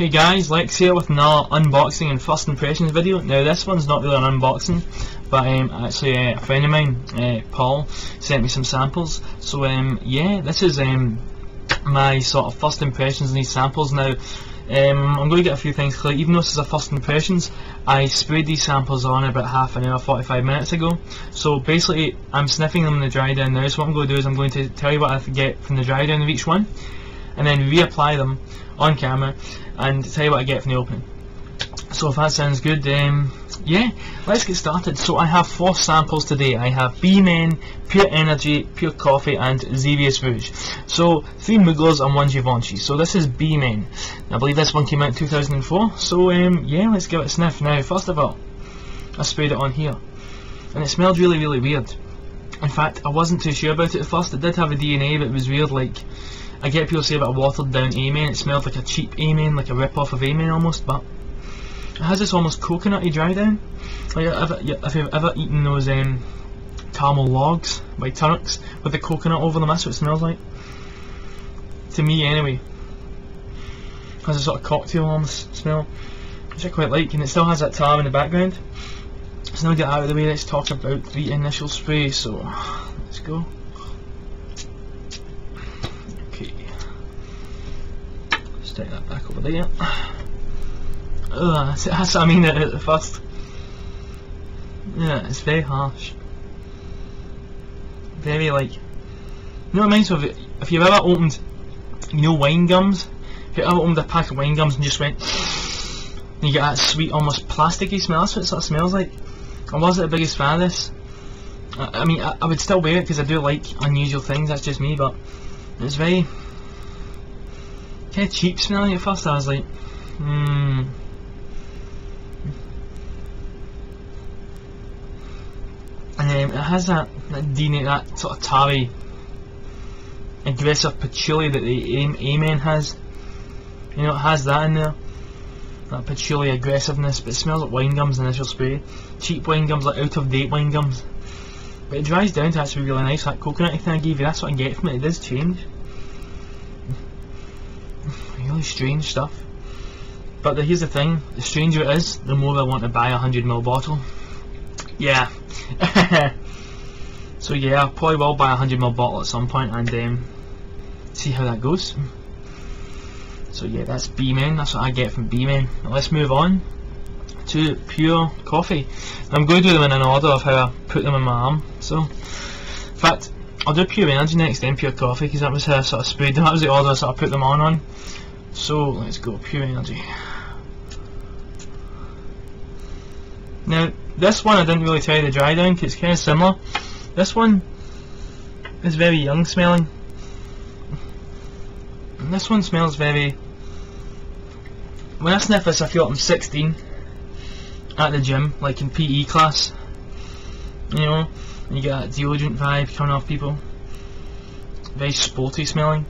Hey guys, Lex here with another unboxing and first impressions video. Now this one's not really an unboxing, but actually a friend of mine, Paul, sent me some samples. So yeah, this is my sort of first impressions on these samples. Now I'm going to get a few things clear. Even though this is a first impressions, I sprayed these samples on about half an hour, 45 minutes ago. So basically I'm sniffing them in the dry down now. So what I'm going to do is I'm going to tell you what I get from the dry down of each one, and then reapply them on camera and tell you what I get from the opening. So if that sounds good, yeah, let's get started. So I have 4 samples today. I have B-Men, Pure Energy, Pure Coffee and Xeryus Rouge. So 3 Mugglers and 1 Givenchy. So this is B-Men. I believe this one came out in 2004. So yeah, let's give it a sniff. Now first of all, I sprayed it on here and it smelled really weird. In fact, I wasn't too sure about it at first. It did have a DNA, but it was weird. Like, I get people say about a watered down A-Men. It smelled like a cheap A-Men, like a rip-off of A-Men almost, but it has this almost coconutty dry down. Like if you've ever eaten those caramel logs by Turks with the coconut over them, that's what it smells like. To me anyway. It has a sort of cocktail almost smell, which I quite like, and it still has that tar in the background. So now get out of the way, let's talk about the initial spray. So let's go. Take that back over there. That's what I mean at the first. Yeah, it's very harsh. Very like, you know what it reminds me of? If you've ever opened, you know, wine gums. If you ever opened a pack of wine gums and just went, and you get that sweet, almost plasticky smell. That's what it sort of smells like. I wasn't the biggest fan of this. I mean, I would still wear it because I do like unusual things. That's just me, but it's very kind of cheap smelling at first. I was like, and it has that DNA, that sort of tarry, aggressive patchouli that the A-Men has. You know, it has that in there, that patchouli aggressiveness, but it smells like wine gums initial spray. Cheap wine gums, like out of date wine gums. But it dries down to actually really nice. That coconutty thing I gave you, that's what I get from it. It does change. Really strange stuff. But here's the thing, the stranger it is, the more I want to buy a 100ml bottle. Yeah. So yeah, I probably will buy a 100ml bottle at some point and see how that goes. So yeah, that's B-Men, that's what I get from B-Men. Now let's move on to Pure Coffee. I'm going to do them in an order of how I put them in my arm. So, in fact, I'll do Pure Energy next, then Pure Coffee, because that was how I sort of sprayed them. That was the order I sort of put them on. So let's go Pure Energy. Now this one I didn't really try the dry down because it's kind of similar. This one is very young smelling, and this one smells very. When I sniff this, I feel like I'm 16 at the gym, like in PE class. You know, and you get that deodorant vibe coming off people. Very sporty smelling.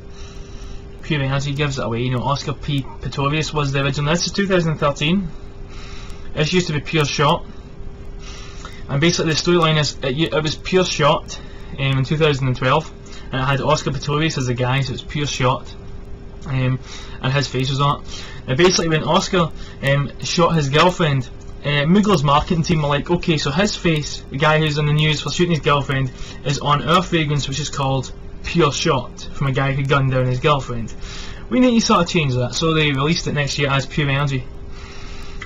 Pure Energy gives it away. You know, Oscar P. Pistorius was the original. This is 2013. This used to be Pure Shot, and basically the storyline is it was Pure Shot in 2012, and it had Oscar Pistorius as the guy, so it's Pure Shot, and his face was on it. And basically when Oscar shot his girlfriend, Muggler's marketing team were like, okay, so his face, the guy who's in the news for shooting his girlfriend, is on our fragrance, which is called Pure Shot, from a guy who gunned down his girlfriend. We need to sort of change that, so they released it next year as Pure Energy.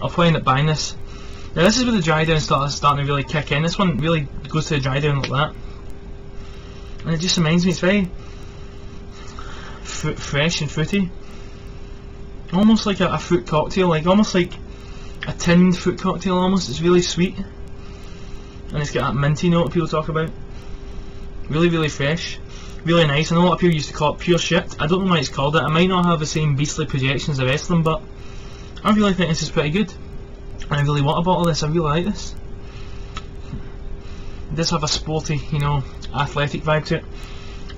I'll probably end up buying this. Now this is where the dry down starting to really kick in. This one really goes to the dry down like that, and it just reminds me, it's very fresh and fruity, almost like a fruit cocktail, like almost like a tinned fruit cocktail almost. It's really sweet, and it's got that minty note people talk about. Really fresh. Really nice. I know a lot of people used to call it pure shit. I don't know why it's called it. I might not have the same beastly projection as the rest of them, but I really think this is pretty good. And I really want a bottle of this. I really like this. It does have a sporty, you know, athletic vibe to it.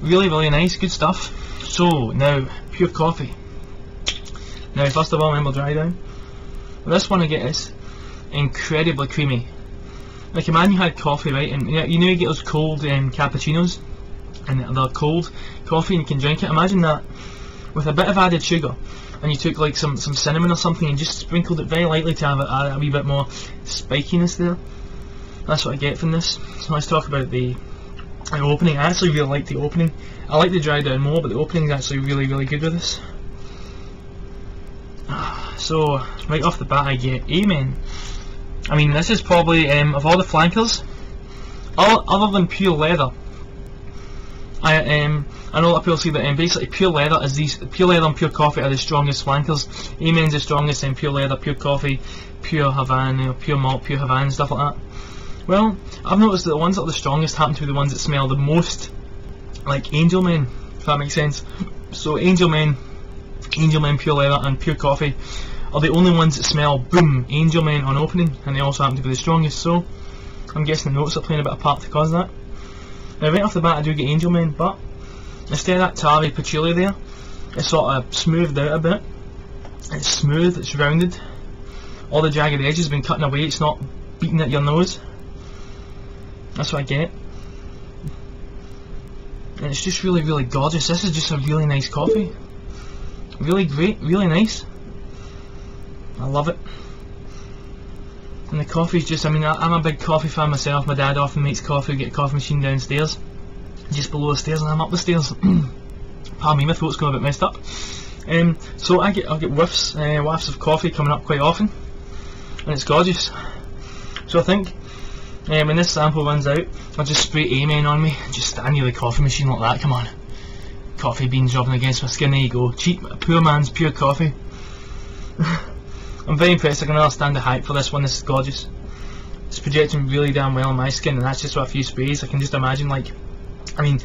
Really nice, good stuff. So now, Pure Coffee. Now first of all, remember dry down. This one I get is incredibly creamy. Like imagine you had coffee, right, and you know you get those cold cappuccinos, and they're cold coffee and you can drink it. Imagine that with a bit of added sugar, and you took like some cinnamon or something and just sprinkled it very lightly to have a wee bit more spikiness there. That's what I get from this. So let's talk about the opening. I actually really like the opening. I like the dry down more, but the opening is actually really good with this. So right off the bat I get Amen. I mean, this is probably, of all the flankers, other than pure leather, I know a lot of people say that basically pure leather and pure coffee are the strongest flankers. Amen's the strongest, and pure leather, pure coffee, pure Havana, pure malt, pure Havana, stuff like that. Well, I've noticed that the ones that are the strongest happen to be the ones that smell the most like Angel Men, if that makes sense. So Angel Men, pure leather and pure coffee are the only ones that smell boom, Angel Men on opening, and they also happen to be the strongest. So I'm guessing the notes are playing a bit of part to cause that. Now right off the bat I do get Angel Men, but instead of that tarry patchouli there, it's sort of smoothed out a bit. It's smooth, it's rounded. All the jagged edges have been cutting away, it's not beating at your nose. That's what I get. And it's just really gorgeous. This is just a really nice coffee. Really great, really nice. I love it. And the coffee's just, I mean, I'm a big coffee fan myself. My dad often makes coffee, we get a coffee machine downstairs, just below the stairs, and I'm up the stairs. Pardon me, my throat's going a bit messed up. So I'll get whiffs of coffee coming up quite often, and it's gorgeous. So I think when this sample runs out, I'll just spray Amen on me, just stand near the coffee machine like that. Come on, coffee beans rubbing against my skin. There you go, cheap, poor man's pure coffee. I'm very impressed. I can understand the hype for this one. This is gorgeous. It's projecting really damn well on my skin, and that's just with a few sprays. I can just imagine, like, I mean,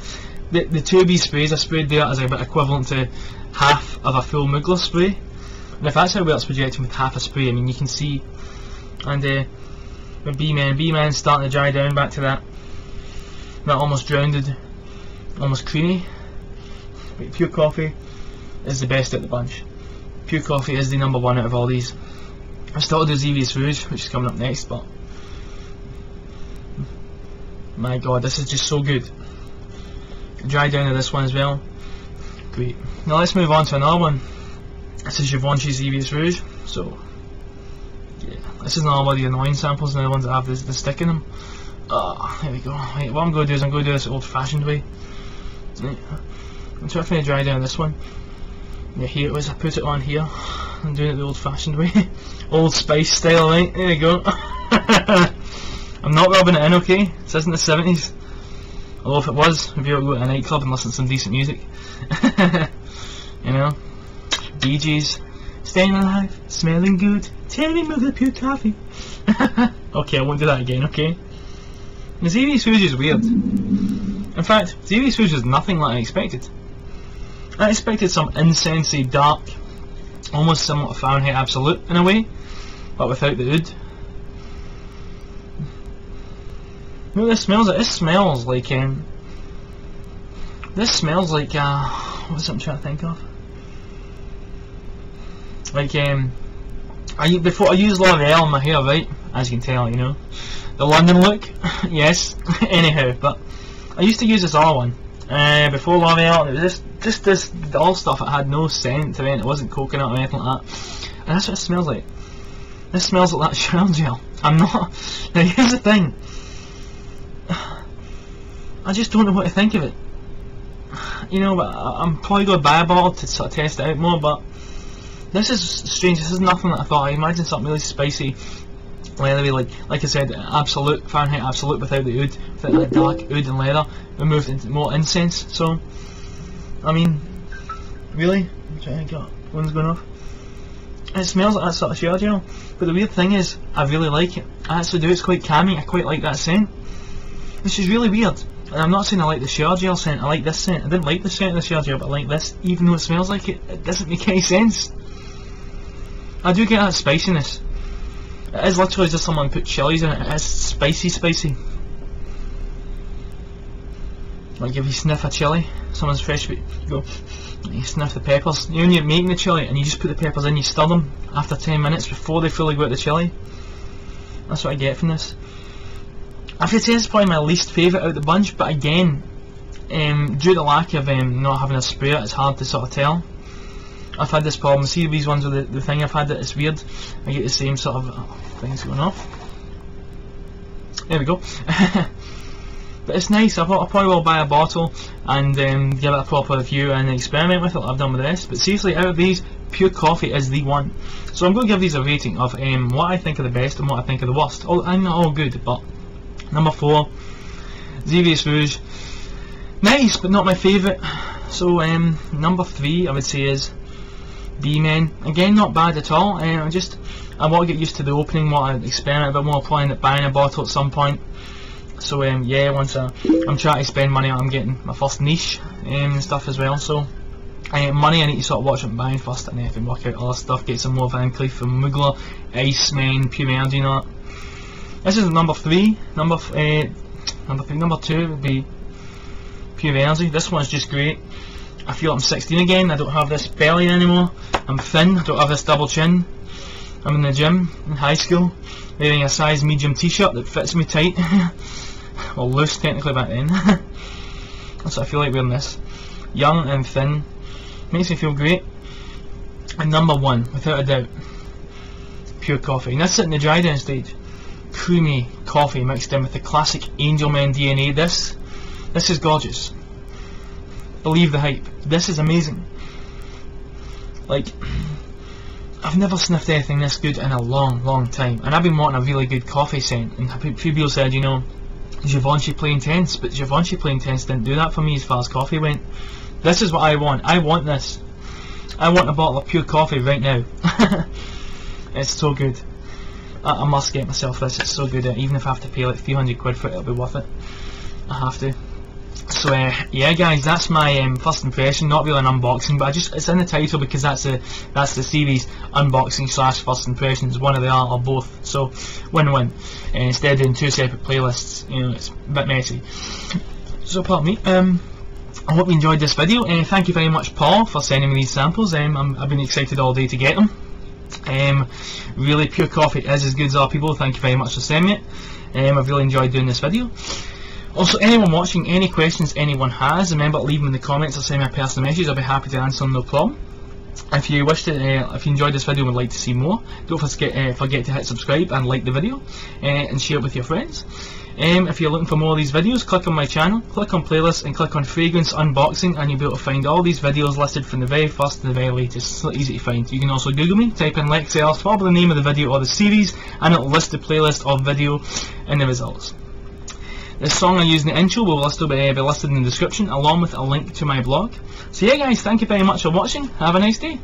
the 2 of these sprays I sprayed there is about equivalent to half of a full Mugler spray. And if that's how well it's projecting with half a spray, I mean, you can see. And with B-Man's starting to dry down back to that almost rounded, almost creamy. But pure coffee is the best out of the bunch. Pure coffee is the number one out of all these. I still do Xeryus Rouge, which is coming up next, but my god, this is just so good. Dry down to this one as well. Great. Now let's move on to another one. This is Givenchy Xeryus Rouge. So yeah, this is another one of the annoying samples, and the ones that have the stick in them. There we go. Right, what I'm going to do is I'm going to do this old fashioned way. Right. I'm trying to dry down this one. Yeah, here it was. I put it on here. I'm doing it the old fashioned way. Old Spice style, right? There you go. I'm not rubbing it in, okay? This isn't the 70s. Although if it was, we'd be able to go to a nightclub and listen to some decent music. You know? DJs. Staying alive, smelling good, tell me move the pure coffee. Okay, I won't do that again, okay? The Xeryus Rouge is weird. In fact, Xeryus Rouge is nothing like I expected. I expected some incensey, dark, almost somewhat Fahrenheit Absolute in a way, but without the oud. What this smells like? This smells like what's it I'm trying to think of? Like before I used L'Oreal in my hair, right? As you can tell, you know, the London look. Yes. Anyhow, but I used to use this other one before L'Oreal. It was just this all stuff. It had no scent to it. It wasn't coconut or anything like that. And that's what it smells like. This smells like that shower gel. I'm not. Now here's the thing. I just don't know what to think of it. You know, but I'm probably going to buy a bottle to sort of test it out more. But this is strange. This is nothing that I thought. I imagined something really spicy, leathery, like I said, absolute Fahrenheit Absolute without the oud, without that dark oud and leather. We moved into more incense. So, I mean, really, I'm trying to get one's going off. It smells like that sort of shower gel. But the weird thing is, I really like it. I actually do. It's quite calming. I quite like that scent, which is really weird. And I'm not saying I like the shower gel scent. I like this scent. I didn't like the scent of the shower gel, but I like this, even though it smells like it. It doesn't make any sense. I do get that spiciness. It is literally just someone put chilies in it. It is spicy. Like if you sniff a chili, someone's fresh, you go, you sniff the peppers. You know, when you're making the chili and you just put the peppers in, you stir them after 10 minutes before they fully go out the chili. That's what I get from this. I could say it's probably my least favourite out of the bunch, but again, due to the lack of not having a sprayer, it's hard to sort of tell. I've had this problem. See these ones with the thing I've had that it's weird. I get the same sort of things going off. There we go. But it's nice. I probably will buy a bottle and give it a proper review and experiment with it like I've done with the rest. But seriously, out of these, Pure Coffee is the one. So I'm going to give these a rating of what I think are the best and what I think are the worst. I'm not all good, but number 4, Xeryus Rouge. Nice, but not my favourite. So number 3 I would say is B-Men. Again, not bad at all. I want to get used to the opening, want to experiment a bit more, probably buying a bottle at some point. So yeah, once I'm trying to spend money, I'm getting my first niche and stuff as well. So money I need to sort of watch what I'm buying first, and then I can work out other stuff, get some more Van Cleef and Mugler, Iceman, Pure Energy and all that. This is number 3. Number 2 would be Pure Energy. This one's just great. I feel I'm 16 again. I don't have this belly anymore. I'm thin. I don't have this double chin. I'm in the gym in high school, wearing a size medium t-shirt that fits me tight. Well, loose technically back then. That's what I feel like wearing this. Young and thin. Makes me feel great. And number 1, without a doubt, Pure Coffee. And that's it in the dry down stage. Creamy coffee mixed in with the classic Angelman DNA. This is gorgeous. Believe the hype. This is amazing. Like, I've never sniffed anything this good in a long time, and I've been wanting a really good coffee scent, and a few people said, you know, Givenchy Plain Tense, but Givenchy Plain Tense didn't do that for me as far as coffee went. This is what I want. I want this. I want a bottle of Pure Coffee right now. It's so good. I must get myself this. It's so good. Even if I have to pay like 300 quid for it, it'll be worth it. I have to. So yeah guys, that's my first impression. Not really an unboxing, but it's in the title because that's the series, unboxing / first impressions. One or the other or both. So win-win. Instead of doing 2 separate playlists, you know, it's a bit messy. So pardon me. I hope you enjoyed this video. Thank you very much, Paul, for sending me these samples. I've been excited all day to get them. Really, Pure Coffee is as good as our people. Thank you very much for sending me it. I've really enjoyed doing this video. Also, anyone watching, any questions anyone has, remember to leave them in the comments or send me a personal message. I'll be happy to answer them, no problem. If you wish to, if you enjoyed this video and would like to see more, don't forget to hit subscribe and like the video, and share it with your friends. If you're looking for more of these videos, click on my channel, click on playlists, and click on fragrance unboxing, and you'll be able to find all these videos listed from the very first to the very latest. It's easy to find. You can also Google me, type in Lex Ellis, probably the name of the video or the series, and it'll list the playlist or video in the results. The song I use in the intro will also be listed in the description, along with a link to my blog. So yeah guys, thank you very much for watching. Have a nice day.